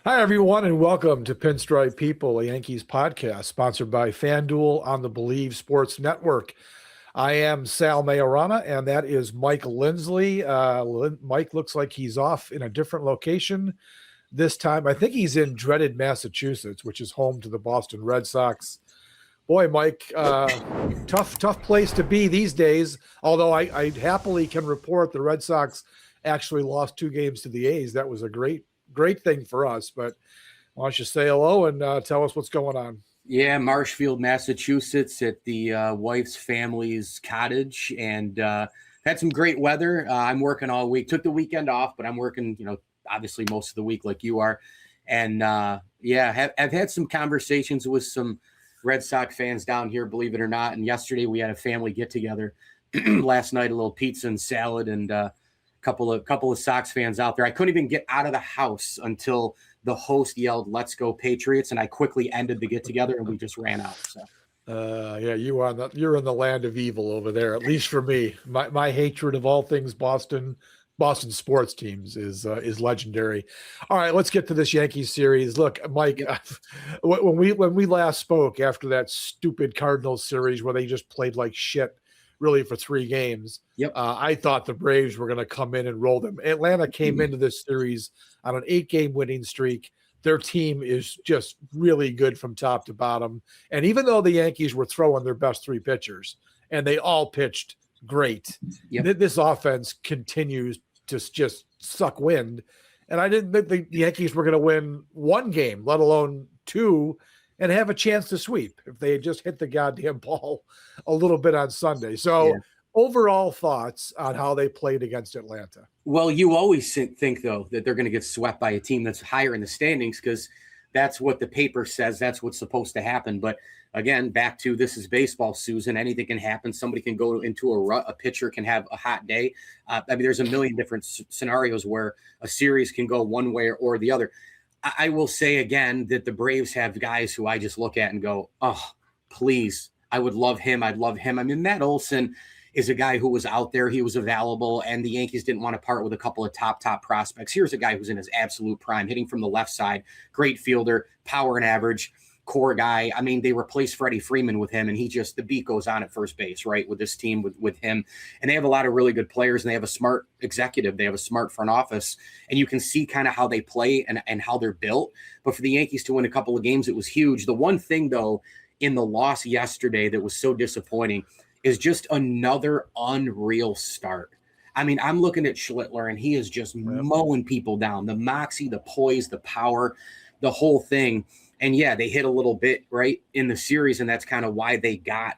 Hi, everyone, and welcome to Pinstripe People, a Yankees podcast sponsored by FanDuel on the Believe Sports Network. I am Sal Maiorana, and that is Mike Lindsley. Mike looks like he's off in a different location this time. I think he's in dreaded Massachusetts, which is home to the Boston Red Sox. Boy, Mike, tough place to be these days, although I happily can report the Red Sox actually lost 2 games to the A's. That was a great thing for us. But why don't you say hello and tell us what's going on? Yeah, Marshfield, Massachusetts, at the wife's family's cottage, and had some great weather. I'm working all week. Took the weekend off, but I'm working, obviously most of the week like you are. And I've had some conversations with some Red Sox fans down here, believe it or not. And yesterday we had a family get together. Last night, a little pizza and salad, and couple of Sox fans out there. I couldn't even get out of the house until the host yelled, "Let's go Patriots," and I quickly ended the get together and we just ran out. So You're in the land of evil over there, at least for me. My hatred of all things Boston sports teams is legendary. All right, let's get to this Yankees series. Look, Mike, when we last spoke after that stupid Cardinals series where they just played like shit really for 3 games. Yep. I thought the Braves were going to come in and roll them. Atlanta came into this series on an 8-game winning streak. Their team is just really good from top to bottom. And even though the Yankees were throwing their best 3 pitchers and they all pitched great, this offense continues to just suck wind. And I didn't think the Yankees were going to win 1 game, let alone 2, and have a chance to sweep if they had just hit the goddamn ball a little bit on Sunday. So overall thoughts on how they played against Atlanta? Well, you always think, though, that they're going to get swept by a team that's higher in the standings because that's what the paper says. That's what's supposed to happen. But again, back to this is baseball, Susan. Anything can happen. Somebody can go into a rut. A pitcher can have a hot day. There's a million different scenarios where a series can go one way or the other. I will say again that the Braves have guys who I just look at and go, oh, please, I would love him. I'd love him. I mean, Matt Olson is a guy who was out there. He was available, and the Yankees didn't want to part with a couple of top prospects. Here's a guy who's in his absolute prime, hitting from the left side, great fielder, power and average, core guy. I mean, they replaced Freddie Freeman with him, and the beat goes on at first base, right, with this team, with him. And they have a lot of really good players, and they have a smart executive. They have a smart front office, and you can see kind of how they play and how they're built. But for the Yankees to win a couple of games, it was huge. The one thing, though, in the loss yesterday that was so disappointing is just another unreal start. I mean, I'm looking at Schlittler, and he is just mowing people down. The moxie, the poise, the power, the whole thing. And yeah, they hit a little bit right in the series, and that's kind of why they got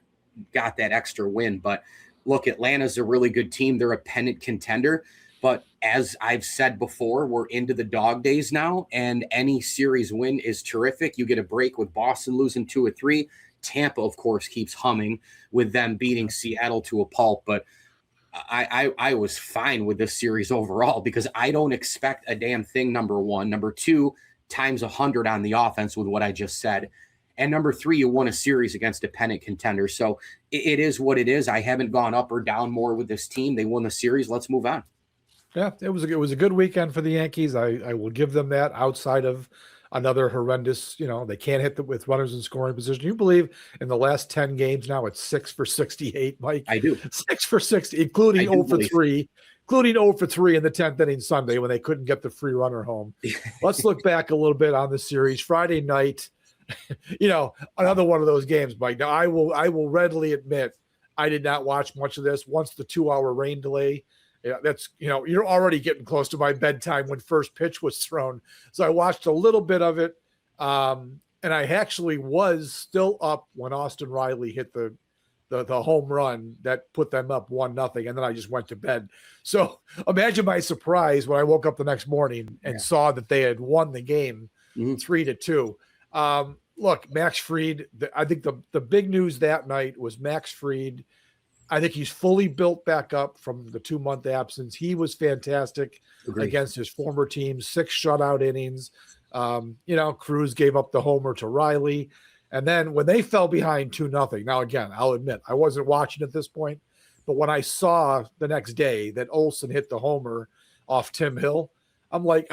that extra win. But look, Atlanta's a really good team. They're a pennant contender. But as I've said before, we're into the dog days now, and any series win is terrific. You get a break with Boston losing 2 or 3. Tampa, of course, keeps humming with them beating Seattle to a pulp. But I was fine with this series overall because I don't expect a damn thing, number one. Number two, times 100 on the offense with what I just said. And number 3, you won a series against a pennant contender. So it is what it is. I haven't gone up or down more with this team. They won the series. Let's move on. Yeah, it was a good weekend for the Yankees. I will give them that outside of another horrendous, they can't hit with runners in scoring position. You believe in the last 10 games now it's 6 for 68, Mike? I do. 6 for 60, including 0 for 3. Including 0 for 3 in the 10th inning Sunday when they couldn't get the free runner home. Let's look back a little bit on the series. Friday night, another one of those games, Mike. Now, I will readily admit I did not watch much of this. Once the 2-hour rain delay, that's, you're already getting close to my bedtime when first pitch was thrown. So I watched a little bit of it, and I actually was still up when Austin Riley hit the home run that put them up 1-0, and then I just went to bed. So imagine my surprise when I woke up the next morning and saw that they had won the game 3-2. Look, Max Fried, I think the big news that night was Max Fried. I think he's fully built back up from the 2-month absence. He was fantastic against his former team, 6 shutout innings. Cruz gave up the homer to Riley. And then when they fell behind 2-0, now again, I'll admit I wasn't watching at this point, but when I saw the next day that Olsen hit the homer off Tim Hill, I'm like,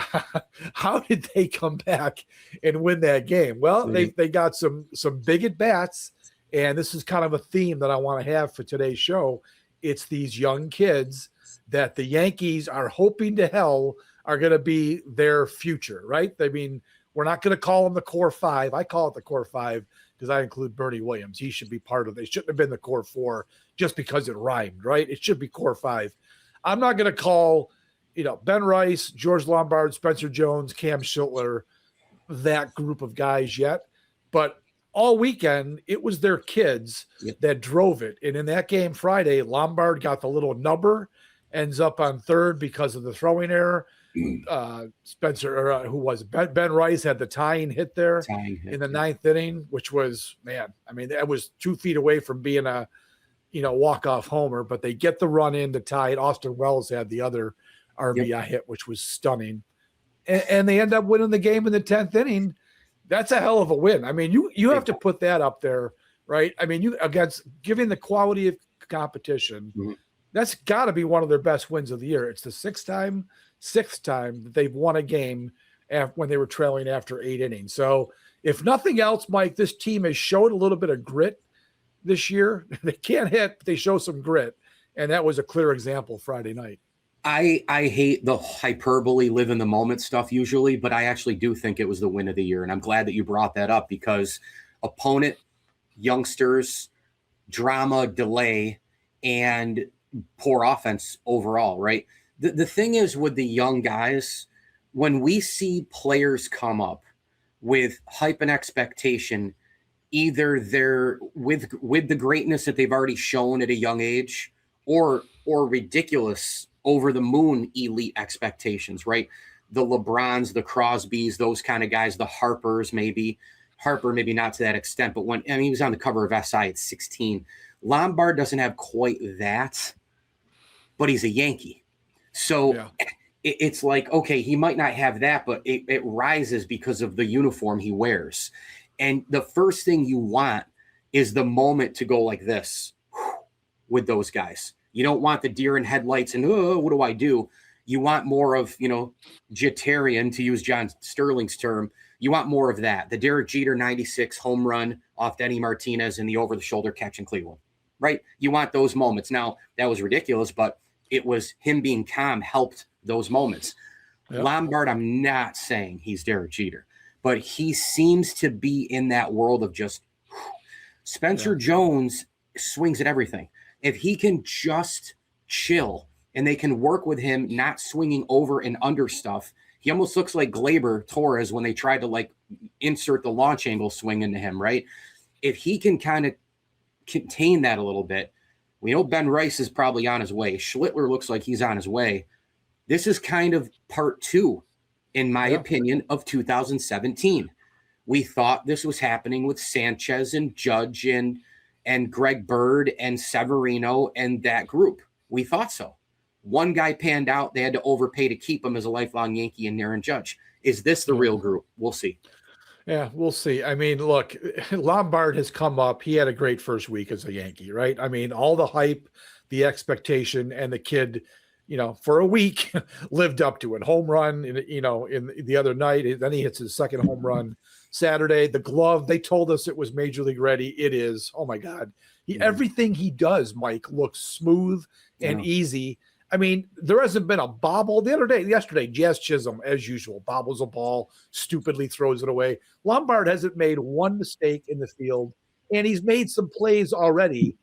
how did they come back and win that game? Well, they got some big at bats, and this is kind of a theme that I want to have for today's show. It's these young kids that the Yankees are hoping to hell are going to be their future, right? I mean, we're not going to call them the core five. I call it the core five because I include Bernie Williams. He should be part of it. It shouldn't have been the core four just because it rhymed, right? It should be core five. I'm not going to call, Ben Rice, George Lombard, Spencer Jones, Cam Schlittler, that group of guys yet. But all weekend, it was their kids that drove it. And in that game Friday, Lombard got the little number, ends up on third because of the throwing error. Spencer, who was it? Ben Rice had the tying hit there in the ninth inning, which was, man, I mean, that was 2 feet away from being a, walk-off homer, but they get the run in to tie it. Austin Wells had the other RBI hit, which was stunning. And they end up winning the game in the 10th inning. That's a hell of a win. I mean, you have to put that up there, right? I mean, against giving the quality of competition, that's got to be one of their best wins of the year. It's the sixth time that they've won a game when they were trailing after 8 innings. So if nothing else, Mike, this team has showed a little bit of grit this year. They can't hit, but they show some grit. And that was a clear example Friday night. I hate the hyperbole, live in the moment stuff usually, but I actually do think it was the win of the year. And I'm glad that you brought that up because opponent, youngsters, drama, delay, and poor offense overall, right? The thing is with the young guys, when we see players come up with hype and expectation, either they're with the greatness that they've already shown at a young age or ridiculous over the moon elite expectations, right? The LeBrons, the Crosbys, those kind of guys, the Harpers, maybe not to that extent, but he was on the cover of SI at 16. Lombard doesn't have quite that, but he's a Yankee. So it's like, okay, he might not have that, but it rises because of the uniform he wears. And the first thing you want is the moment to go like this with those guys. You don't want the deer in headlights and, what do I do? You want more of, Jeterian, to use John Sterling's term. You want more of that. The Derek Jeter 96 home run off Denny Martinez and the over-the-shoulder catch in Cleveland, right? You want those moments. Now, that was ridiculous, but it was him being calm helped those moments. Yep. Lombard, I'm not saying he's Derek Jeter, but he seems to be in that world of just Spencer Jones swings at everything. If he can just chill and they can work with him not swinging over and under stuff, he almost looks like Gleyber Torres when they tried to insert the launch angle swing into him, right? If he can kind of contain that a little bit, we know Ben Rice is probably on his way. Schlittler looks like he's on his way. This is kind of part 2, in my opinion, of 2017. We thought this was happening with Sanchez and Judge and Greg Bird and Severino and that group. We thought so. One guy panned out. They had to overpay to keep him as a lifelong Yankee and Aaron Judge. Is this the real group? We'll see. Yeah, we'll see. I mean, look, Lombard has come up. He had a great first week as a Yankee, right? I mean, all the hype, the expectation, and the kid, for a week lived up to it. Home run, in the other night. Then he hits his second home run Saturday. The glove, they told us it was major league ready. It is. Oh my God. Everything he does, Mike, looks smooth and easy. I mean, there hasn't been a bobble. Yesterday, Jazz Chisholm, as usual, bobbles a ball, stupidly throws it away. Lombard hasn't made one mistake in the field, and he's made some plays already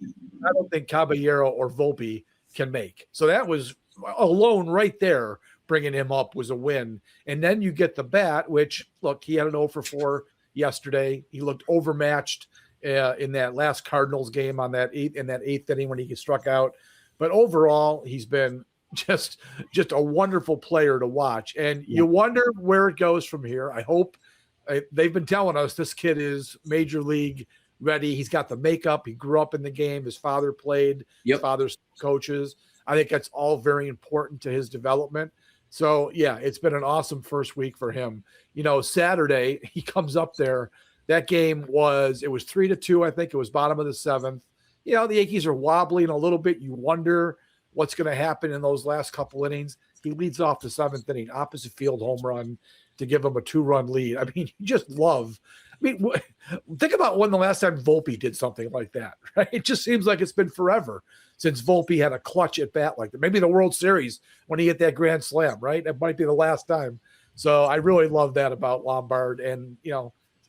I don't think Caballero or Volpe can make. So that was alone right there, bringing him up was a win. And then you get the bat, which, look, he had an 0 for 4 yesterday. He looked overmatched in that last Cardinals game in that eighth inning when he struck out. But overall, he's been just a wonderful player to watch. And you wonder where it goes from here. I hope they've been telling us this kid is major league ready. He's got the makeup. He grew up in the game. His father played. His father's coaches. I think that's all very important to his development. So, yeah, it's been an awesome first week for him. Saturday, he comes up there. That game was 3-2, I think. It was bottom of the seventh. The Yankees are wobbling a little bit. You wonder what's going to happen in those last couple innings. He leads off the 7th inning, opposite field home run to give him a 2-run lead. I mean, you just love. I mean, think about when the last time Volpe did something like that, right? It just seems like it's been forever since Volpe had a clutch at bat like that. Maybe the World Series when he hit that grand slam, right? That might be the last time. So I really love that about Lombard. And,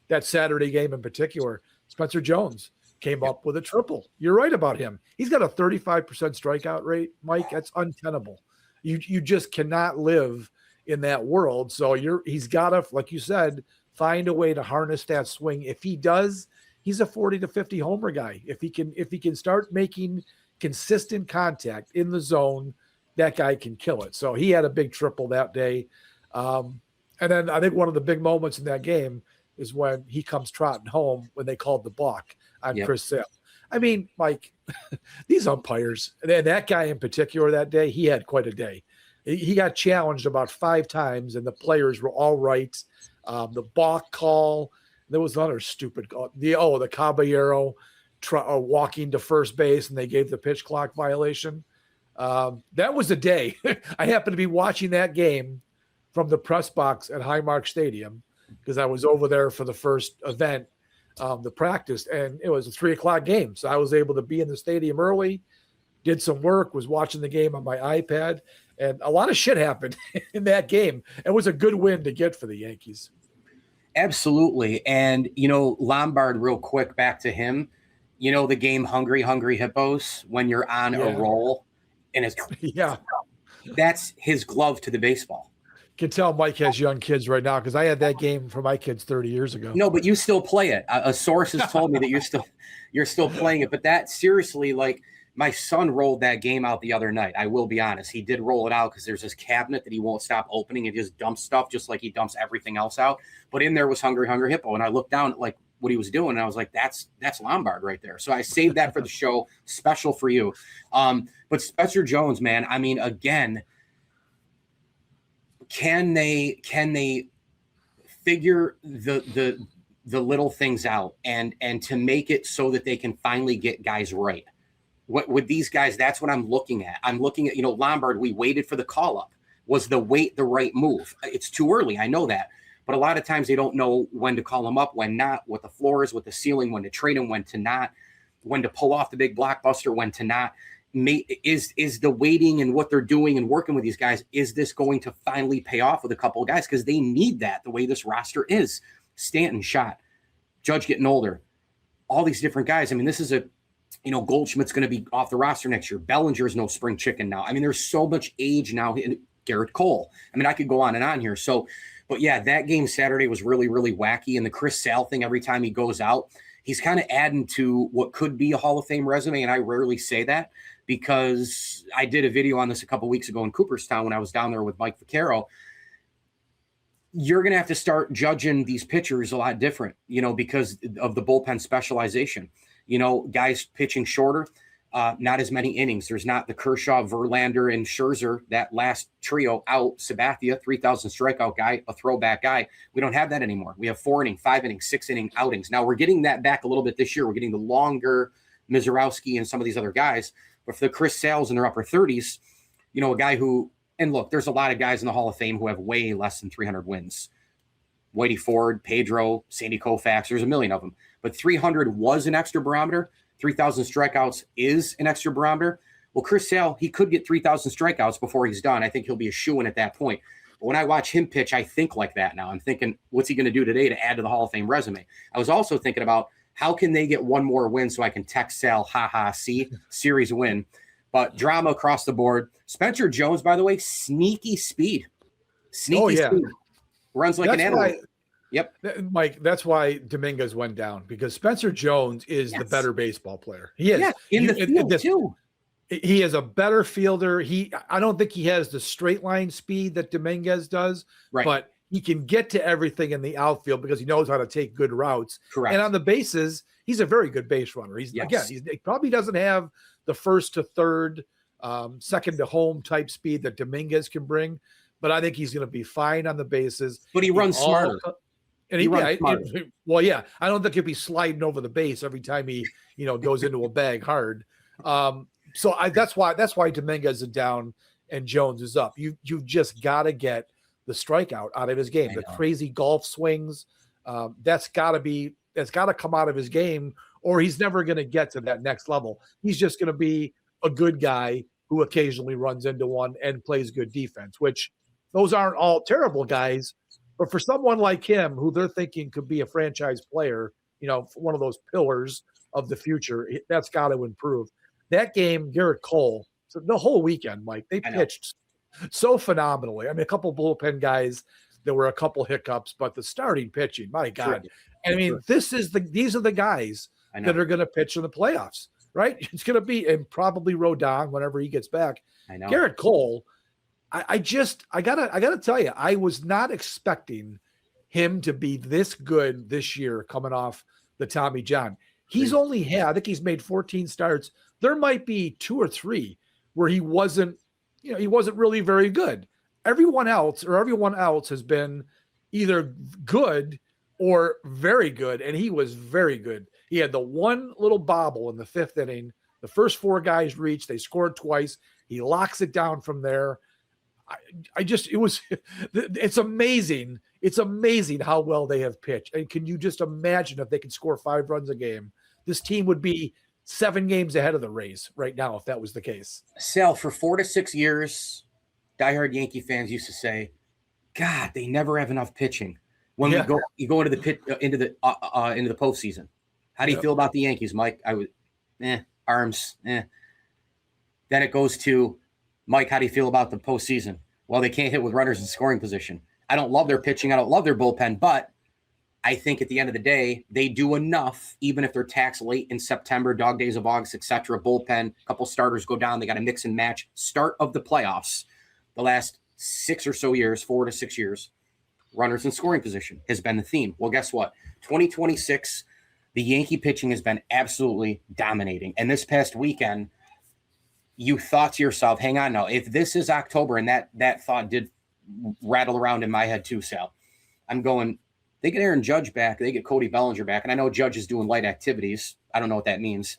that Saturday game in particular, Spencer Jones came up with a triple. You're right about him. He's got a 35% strikeout rate, Mike. That's untenable. You just cannot live in that world. So he's got to, like you said, find a way to harness that swing. If he does, he's a 40 to 50 homer guy. If he can start making consistent contact in the zone, that guy can kill it. So he had a big triple that day. And then I think one of the big moments in that game is when he comes trotting home when they called the balk on Chris Sale. I mean, Mike, these umpires, and that guy in particular that day, he had quite a day. He got challenged about 5 times, and the players were all right. The balk call, there was another stupid call. The Caballero walking to first base, and they gave the pitch clock violation. That was the day. I happened to be watching that game from the press box at Highmark Stadium because I was over there for the first event, the practice, and it was a 3:00 game. So I was able to be in the stadium early, did some work, was watching the game on my iPad, and a lot of shit happened in that game. It was a good win to get for the Yankees. Absolutely. And, Lombard, real quick, back to him, the game Hungry Hippos, when you're on a roll and it's that's his glove to the baseball. Can tell Mike has young kids right now because I had that game for my kids 30 years ago. No, but you still play it. A source has told me that you're still playing it. But that seriously, like my son rolled that game out the other night. I will be honest. He did roll it out because there's this cabinet that he won't stop opening and just dumps stuff just like he dumps everything else out. But in there was Hungry Hippo. And I looked down at like what he was doing. And I was like, that's Lombard right there. So I saved that for the show, special for you. But Spencer Jones, man, I mean, again, can they figure the little things out and to make it so that they can finally get guys right? What with these guys, that's what I'm looking at. I'm looking at, Lombard, we waited for the call up. Was the wait the right move? It's too early. I know that. But a lot of times they don't know when to call them up, when not, what the floor is, what the ceiling, when to trade them, when to not, when to pull off the big blockbuster, when to not. Is the waiting and what they're doing and working with these guys, is this going to finally pay off with a couple of guys? Because they need that the way this roster is. Stanton shot, Judge getting older, all these different guys. I mean, this is Goldschmidt's going to be off the roster next year. Bellinger is no spring chicken now. I mean, there's so much age now. Gerrit Cole. I mean, I could go on and on here. So, but yeah, that game Saturday was really, really wacky. And the Chris Sale thing, every time he goes out, he's kind of adding to what could be a Hall of Fame resume. And I rarely say that because I did a video on this a couple weeks ago in Cooperstown when I was down there with Mike Vaccaro. You're going to have to start judging these pitchers a lot different, because of the bullpen specialization. Guys pitching shorter, not as many innings. There's not the Kershaw, Verlander, and Scherzer, that last trio out. Sabathia, 3,000 strikeout guy, a throwback guy. We don't have that anymore. We have 4 inning, 5 inning, 6 inning outings. Now we're getting that back a little bit this year. We're getting the longer Mizorowski and some of these other guys. But for the Chris Sales in their upper 30s, a guy who, and look, there's a lot of guys in the Hall of Fame who have way less than 300 wins. Whitey Ford, Pedro, Sandy Koufax, there's a million of them. But 300 was an extra barometer. 3,000 strikeouts is an extra barometer. Well, Chris Sale, he could get 3,000 strikeouts before he's done. I think he'll be a shoo-in at that point. But when I watch him pitch, I think like that now. I'm thinking, what's he going to do today to add to the Hall of Fame resume? I was also thinking about how can they get one more win so I can text Sal, see, series win. But drama across the board. Spencer Jones, by the way, sneaky speed. Speed. Runs like an animal. Yep. Mike, that's why Dominguez went down, because Spencer Jones is the better baseball player. He is. In the field too. He is a better fielder. I don't think he has the straight line speed that Dominguez does, but he can get to everything in the outfield because he knows how to take good routes. Correct. And on the bases, he's a very good base runner. He probably doesn't have the first to third, second to home type speed that Dominguez can bring, but I think he's going to be fine on the bases. But he runs smarter. And I don't think he'll be sliding over the base every time he, goes into a bag hard. So that's why Dominguez is down. and Jones is up. You've just got to get the strikeout out of his game. The crazy golf swings, that's got to come out of his game, or he's never going to get to that next level. He's just going to be a good guy who occasionally runs into one and plays good defense, which those aren't all terrible guys. But for someone like him, who they're thinking could be a franchise player, one of those pillars of the future, that's got to improve. That game, Gerrit Cole, so the whole weekend, Mike, they pitched so phenomenally. I mean, a couple bullpen guys, there were a couple hiccups, but the starting pitching, my God. Sure. I mean, these are the guys that are going to pitch in the playoffs, right? It's going to be, and probably Rodon whenever he gets back. I know. Gerrit Cole, I gotta tell you, I was not expecting him to be this good this year coming off the Tommy John. He's only had, I think he's made 14 starts. There might be 2 or 3 where he wasn't really very good. Everyone else has been either good or very good, and he was very good. He had the one little bobble in the 5th inning. The first 4 guys reached. They scored twice. He locks it down from there. It's amazing. It's amazing how well they have pitched. And can you just imagine if they could score 5 runs a game? This team would be 7 games ahead of the Rays right now if that was the case. Sal, for 4 to 6 years, diehard Yankee fans used to say, "God, they never have enough pitching." When you go into the postseason. How do you feel about the Yankees, Mike? Arms. Then it goes to, Mike, how do you feel about the postseason? Well, they can't hit with runners in scoring position. I don't love their pitching. I don't love their bullpen, but I think at the end of the day, they do enough, even if they're taxed late in September, dog days of August, etc. Bullpen, a couple starters go down. They got to mix and match. Start of the playoffs, the last 6 or so years, 4 to 6 years, runners in scoring position has been the theme. Well, guess what? 2026, the Yankee pitching has been absolutely dominating. And this past weekend, you thought to yourself, hang on now, if this is October, and that thought did rattle around in my head too, Sal, I'm going, they get Aaron Judge back, they get Cody Bellinger back, and I know Judge is doing light activities. I don't know what that means.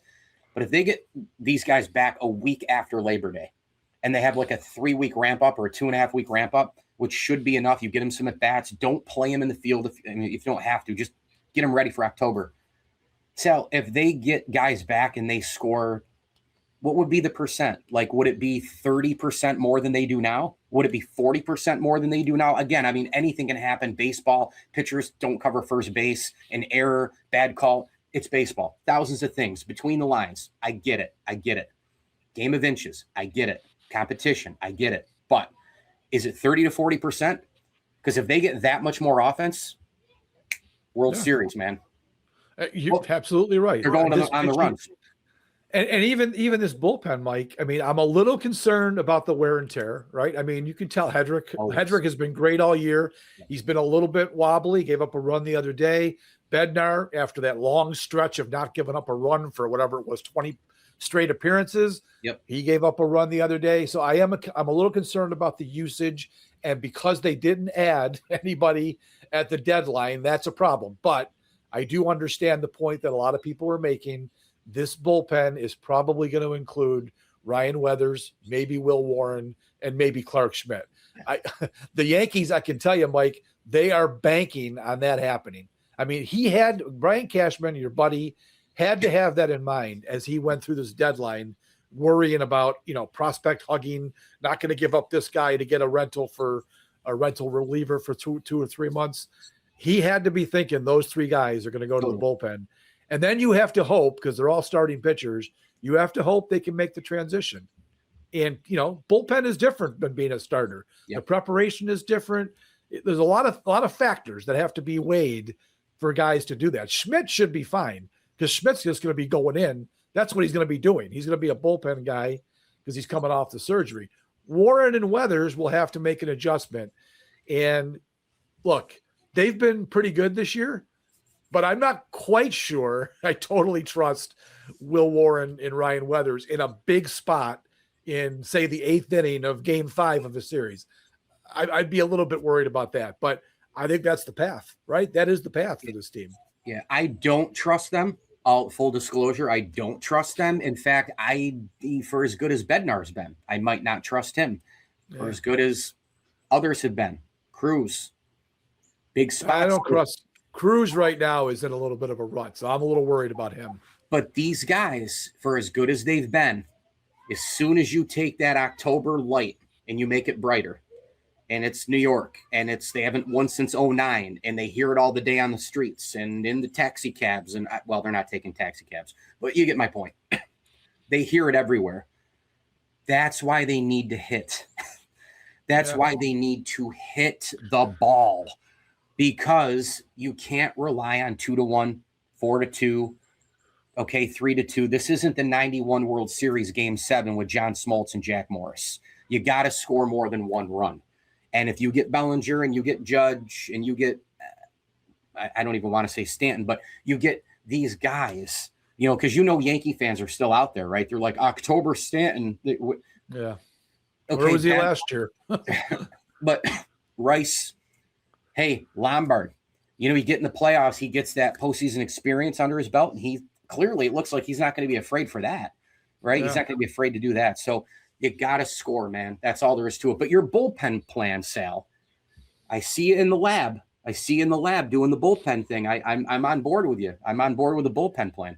But if they get these guys back a week after Labor Day, and they have like a 3-week ramp-up or a 2.5-week ramp-up, which should be enough, you get them some at-bats, don't play them in the field if you don't have to, just get them ready for October. Sal, if they get guys back and they score, what would be the percent? Like, would it be 30% more than they do now? Would it be 40% more than they do now? Again, I mean, anything can happen. Baseball, pitchers don't cover first base, an error, bad call. It's baseball. Thousands of things between the lines. I get it. Game of inches. I get it. Competition. I get it. But is it 30 to 40%? Because if they get that much more offense, World Series, man. You're absolutely right. They're going on the runs. And even this bullpen, Mike, I mean, I'm a little concerned about the wear and tear, right? I mean, you can tell Hedrick has been great all year. He's been a little bit wobbly, gave up a run the other day. Bednar, after that long stretch of not giving up a run for whatever it was, 20 straight appearances, he gave up a run the other day. So I'm a little concerned about the usage. And because they didn't add anybody at the deadline, that's a problem. But I do understand the point that a lot of people were making. This bullpen is probably going to include Ryan Weathers, maybe Will Warren, and maybe Clark Schmidt. The Yankees, I can tell you, Mike, they are banking on that happening. I mean, Brian Cashman, your buddy, had to have that in mind as he went through this deadline, worrying about, prospect hugging, not going to give up this guy to get a rental reliever for two or 3 months. He had to be thinking those 3 guys are going to go to the bullpen. And then you have to hope, because they're all starting pitchers, you have to hope they can make the transition. And, bullpen is different than being a starter. Yep. The preparation is different. There's a lot of factors that have to be weighed for guys to do that. Schmidt should be fine, because Schmidt's just going to be going in. That's what he's going to be doing. He's going to be a bullpen guy because he's coming off the surgery. Warren and Weathers will have to make an adjustment. And look, they've been pretty good this year, but I'm not quite sure I totally trust Will Warren and Ryan Weathers in a big spot in, say, the 8th inning of Game 5 of the series. I'd be a little bit worried about that, but I think that's the path, right? That is the path for this team. Yeah, I don't trust them. Full disclosure, I don't trust them. In fact, for as good as Bednar's been, I might not trust him. for as good as others have been. Cruz, big spots. I don't trust Cruz right now is in a little bit of a rut, so I'm a little worried about him. But these guys, for as good as they've been, as soon as you take that October light and you make it brighter, and it's New York, and they haven't won since 2009, and they hear it all the day on the streets and in the taxi cabs, and well, they're not taking taxi cabs, but you get my point. They hear it everywhere. That's why they need to hit. That's why they need to hit the ball, because you can't rely on 2-1, 4-2, 3-2. This isn't the 91 World Series Game 7 with John Smoltz and Jack Morris. You got to score more than one run. And if you get Bellinger and you get Judge and you get, I don't even want to say Stanton, but you get these guys, because Yankee fans are still out there, right? They're like, October Stanton. Yeah. Okay, where was he last year? But Rice, hey, Lombard, he get in the playoffs, he gets that postseason experience under his belt, and he clearly, it looks like he's not going to be afraid for that, right? Yeah. He's not going to be afraid to do that. So you got to score, man. That's all there is to it. But your bullpen plan, Sal, I see it in the lab. I see you in the lab doing the bullpen thing. I'm on board with you. I'm on board with the bullpen plan.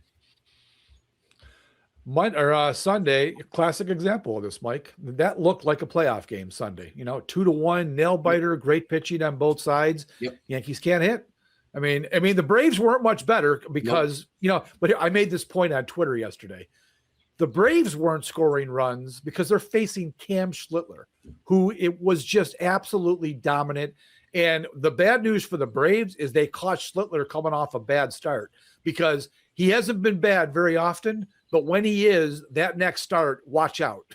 Sunday, classic example of this, Mike. That looked like a playoff game Sunday. 2-1, nail biter, great pitching on both sides. Yep. Yankees can't hit. I mean, the Braves weren't much better because, but I made this point on Twitter yesterday. The Braves weren't scoring runs because they're facing Cam Schlittler, who it was just absolutely dominant. And the bad news for the Braves is they caught Schlittler coming off a bad start, because he hasn't been bad very often, but when he is, that next start, watch out,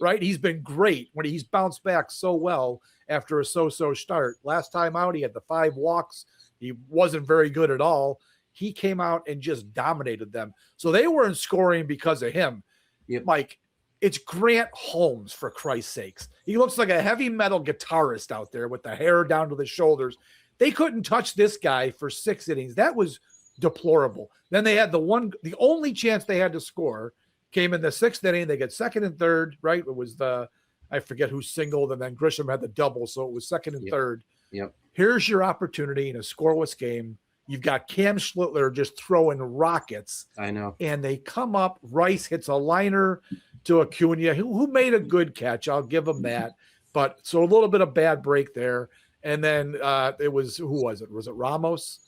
right? He's been great when he's bounced back so well after a so-so start. Last time out, he had the 5 walks. He wasn't very good at all. He came out and just dominated them. So they weren't scoring because of him. Yep. Mike, it's Grant Holmes, for Christ's sakes. He looks like a heavy metal guitarist out there with the hair down to the shoulders. They couldn't touch this guy for 6 innings. That was deplorable. Then they had the only chance they had to score came in the 6th inning. They get 2nd and 3rd, right? It was I forget who singled, and then Grisham had the double. So it was 2nd and 3rd. Yep. Here's your opportunity in a scoreless game. You've got Cam Schlittler just throwing rockets. I know. And they come up. Rice hits a liner to Acuna, who made a good catch. I'll give him that. But so a little bit of bad break there. And then it was, who was it? Was it Ramos?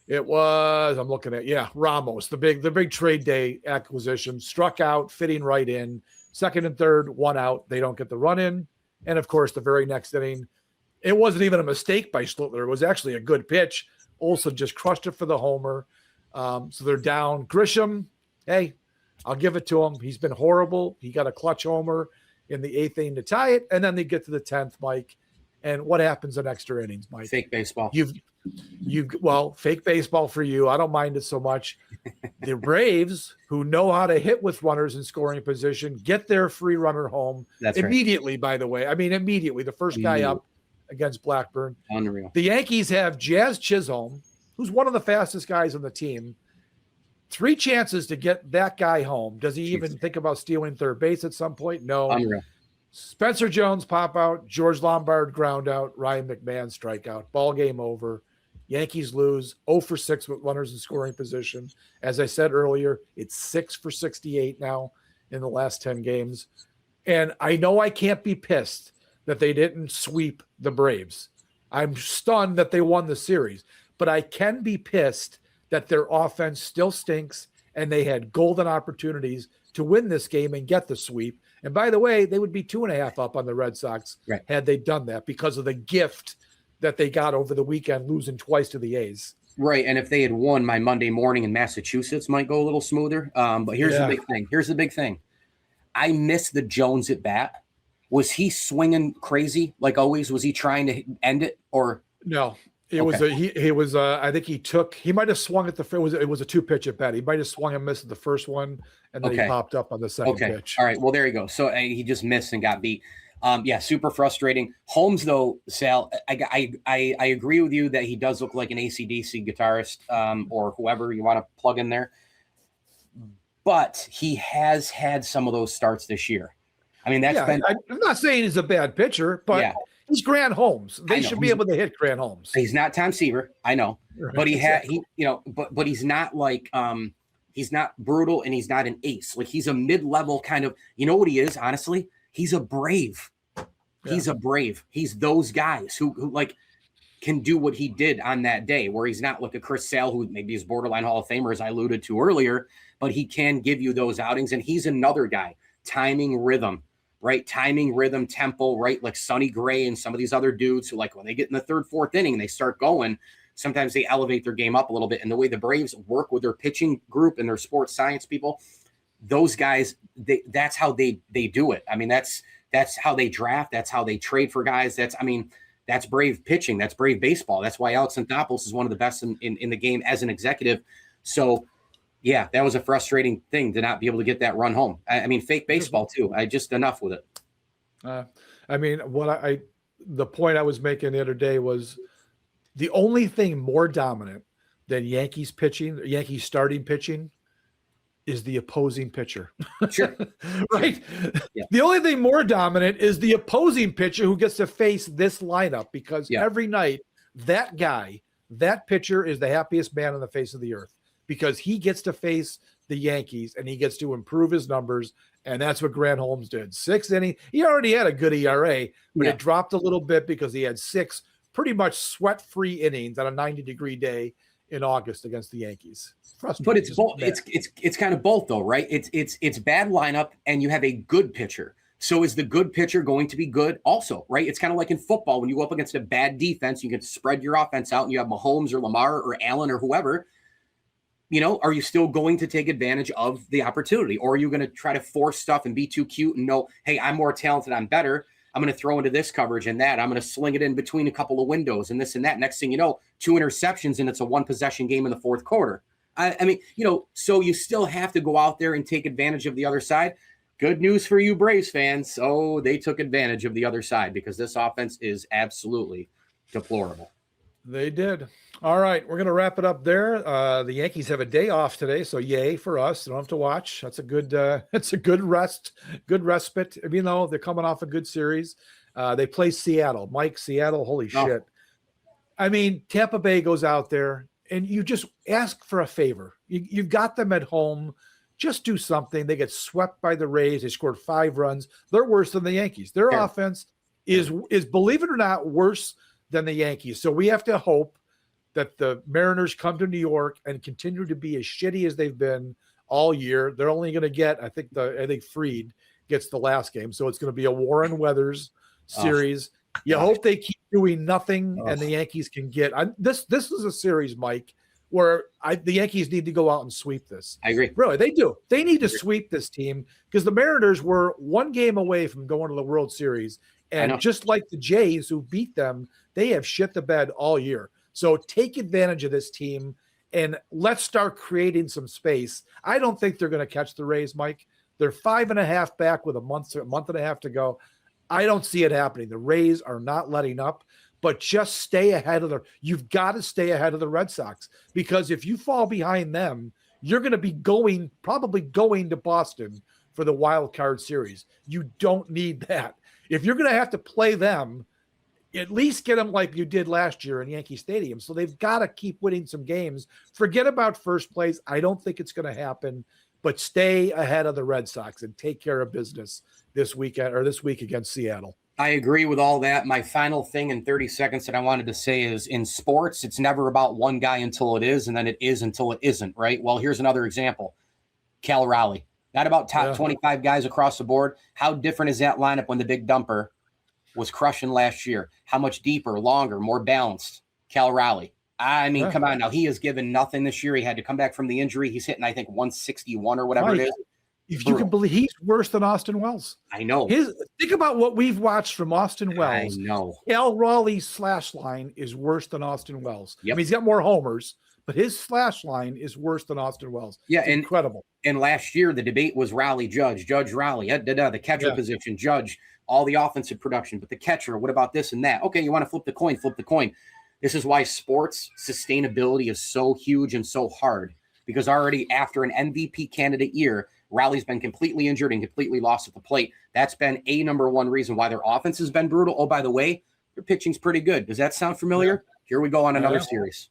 It was, I'm looking at, Ramos, the big trade day acquisition, struck out, fitting right in. 2nd and 3rd, 1 out. They don't get the run in. And of course, the very next inning, it wasn't even a mistake by Schlittler. It was actually a good pitch. Olsen just crushed it for the homer. So they're down. Grisham, hey, I'll give it to him. He's been horrible. He got a clutch homer in the 8th inning to tie it. And then they get to the 10th, Mike. And what happens in extra innings, Mike? Fake baseball. Fake baseball for you. I don't mind it so much. The Braves, who know how to hit with runners in scoring position, get their free runner home. That's immediately, right. By the way. I mean, immediately. The first guy up against Blackburn. Unreal. The Yankees have Jazz Chisholm, who's one of the fastest guys on the team. 3 chances to get that guy home. Does he even think about stealing third base at some point? No. Unreal. Spencer Jones pop out, George Lombard ground out, Ryan McMahon strikeout. Ball game over. Yankees lose 0 for 6 with runners in scoring position. As I said earlier, it's 6 for 68 now in the last 10 games. And I know I can't be pissed that they didn't sweep the Braves. I'm stunned that they won the series, but I can be pissed that their offense still stinks and they had golden opportunities to win this game and get the sweep. And by the way, they would be 2.5 up on the Red Sox had they done that, because of the gift that they got over the weekend, losing twice to the A's. Right. And if they had won, my Monday morning in Massachusetts might go a little smoother. But here's the big thing. Here's the big thing. I miss the Jones at bat. Was he swinging crazy like always? Was he trying to end it, or no? It was I think he might have swung at it was a 2-pitch at bat. He might have swung and missed the first one, and then he popped up on the second pitch. All right. Well, there you go. So he just missed and got beat. Super frustrating. Holmes, though, Sal, I agree with you that he does look like an AC/DC guitarist, or whoever you want to plug in there. But he has had some of those starts this year. I mean, I'm not saying he's a bad pitcher, but he's Grant Holmes. They should be able to hit Grant Holmes. He's not Tom Seaver, I know, but but he's not like he's not brutal and he's not an ace. Like he's a mid-level kind of. You know what he is? Honestly, he's a brave. He's a brave. He's those guys who like can do what he did on that day, where he's not like a Chris Sale, who maybe is borderline Hall of Famer, as I alluded to earlier, but he can give you those outings. And he's another guy, timing, rhythm, right? Timing, rhythm, tempo, right? Like Sonny Gray and some of these other dudes who, like, when they get in the third, fourth inning and they start going, sometimes they elevate their game up a little bit. And the way the Braves work with their pitching group and their sports science people, those guys, that's how they do it. I mean, that's how they draft. That's how they trade for guys. That's brave pitching. That's brave baseball. That's why Alex Anthopoulos is one of the best in the game as an executive. So, yeah, that was a frustrating thing to not be able to get that run home. I mean, fake baseball too. Just enough with it. The point I was making the other day was the only thing more dominant than Yankees starting pitching is the opposing pitcher. Sure. Right. Yeah. The only thing more dominant is the opposing pitcher who gets to face this lineup, because every night that pitcher is the happiest man on the face of the earth, because he gets to face the Yankees and he gets to improve his numbers. And that's what Grant Holmes did. 6 innings. He already had a good ERA, but it dropped a little bit because he had 6 pretty much sweat-free innings on a 90-degree day in August against the Yankees. But it's both. It's kind of both, though, right? It's bad lineup, and you have a good pitcher. So is the good pitcher going to be good also, right? It's kind of like in football when you go up against a bad defense, you can spread your offense out, and you have Mahomes or Lamar or Allen or whoever. Are you still going to take advantage of the opportunity, or are you going to try to force stuff and be too cute and know, hey, I'm more talented, I'm better, I'm going to throw into this coverage and that. I'm going to sling it in between a couple of windows and this and that. Next thing you know, 2 interceptions and it's a 1-possession game in the fourth quarter. I mean, so you still have to go out there and take advantage of the other side. Good news for you Braves fans. Oh, they took advantage of the other side, because this offense is absolutely deplorable. They did. All right, we're going to wrap it up there. The Yankees have a day off today, so yay for us. They don't have to watch. That's a good respite. Even though they're coming off a good series, they play Seattle. Mike, Seattle, holy shit! I mean, Tampa Bay goes out there, and you just ask for a favor. You've got them at home. Just do something. They get swept by the Rays. They scored 5 runs. They're worse than the Yankees. Their offense is, believe it or not, worse than the Yankees. So we have to hope that the Mariners come to New York and continue to be as shitty as they've been all year. They're only going to get, I think Fried gets the last game. So it's going to be a Warren Weathers series. You hope they keep doing nothing and the Yankees can get this is a series, Mike, where the Yankees need to go out and sweep this. I agree. Really, they do. They need to sweep this team, because the Mariners were 1 game away from going to the World Series. And just like the Jays, who beat them, they have shit the bed all year. So take advantage of this team and let's start creating some space. I don't think they're going to catch the Rays, Mike. They're 5.5 back with a month and a half to go. I don't see it happening. The Rays are not letting up, but just stay ahead of you've got to stay ahead of the Red Sox, because if you fall behind them, you're going to be probably going to Boston for the wild card series. You don't need that. If you're going to have to play them, at least get them like you did last year in Yankee Stadium. So they've got to keep winning some games. Forget about first place. I don't think it's going to happen, but stay ahead of the Red Sox and take care of business this week against Seattle. I agree with all that. My final thing in 30 seconds that I wanted to say is, in sports, it's never about one guy until it is, and then it is until it isn't, right? Well, here's another example. Cal Raleigh. Not about top 25 guys across the board. How different is that lineup when the big dumper was crushing last year? How much deeper, longer, more balanced? Cal Raleigh. I mean, come on now. He has given nothing this year. He had to come back from the injury. He's hitting, I think, 161 or whatever it is. If you can believe, he's worse than Austin Wells. I know. Think about what we've watched from Austin Wells. I know. Cal Raleigh's slash line is worse than Austin Wells. Yep. I mean, he's got more homers, but his slash line is worse than Austin Wells. Yeah, incredible. And last year, the debate was Raleigh, Judge Raleigh, the catcher position, Judge, all the offensive production, but the catcher, what about this and that? Okay, you want to flip the coin. This is why sports sustainability is so huge and so hard, because already after an MVP candidate year, Raleigh's been completely injured and completely lost at the plate. That's been a number one reason why their offense has been brutal. Oh, by the way, their pitching's pretty good. Does that sound familiar? Yeah. Here we go on another series.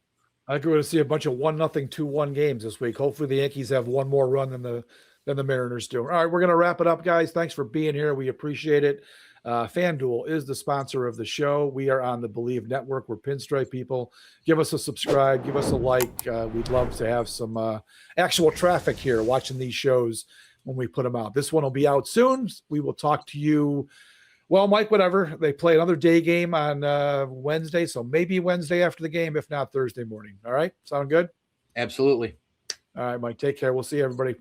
I think we're going to see a bunch of 1-0, 2-1 games this week. Hopefully the Yankees have one more run than the Mariners do. All right, we're going to wrap it up, guys. Thanks for being here. We appreciate it. FanDuel is the sponsor of the show. We are on the Believe Network. We're Pinstripe people. Give us a subscribe. Give us a like. We'd love to have some actual traffic here watching these shows when we put them out. This one will be out soon. We will talk to you. Well, Mike, whatever. They play another day game on Wednesday, so maybe Wednesday after the game, if not Thursday morning. All right? Sound good? Absolutely. All right, Mike. Take care. We'll see everybody.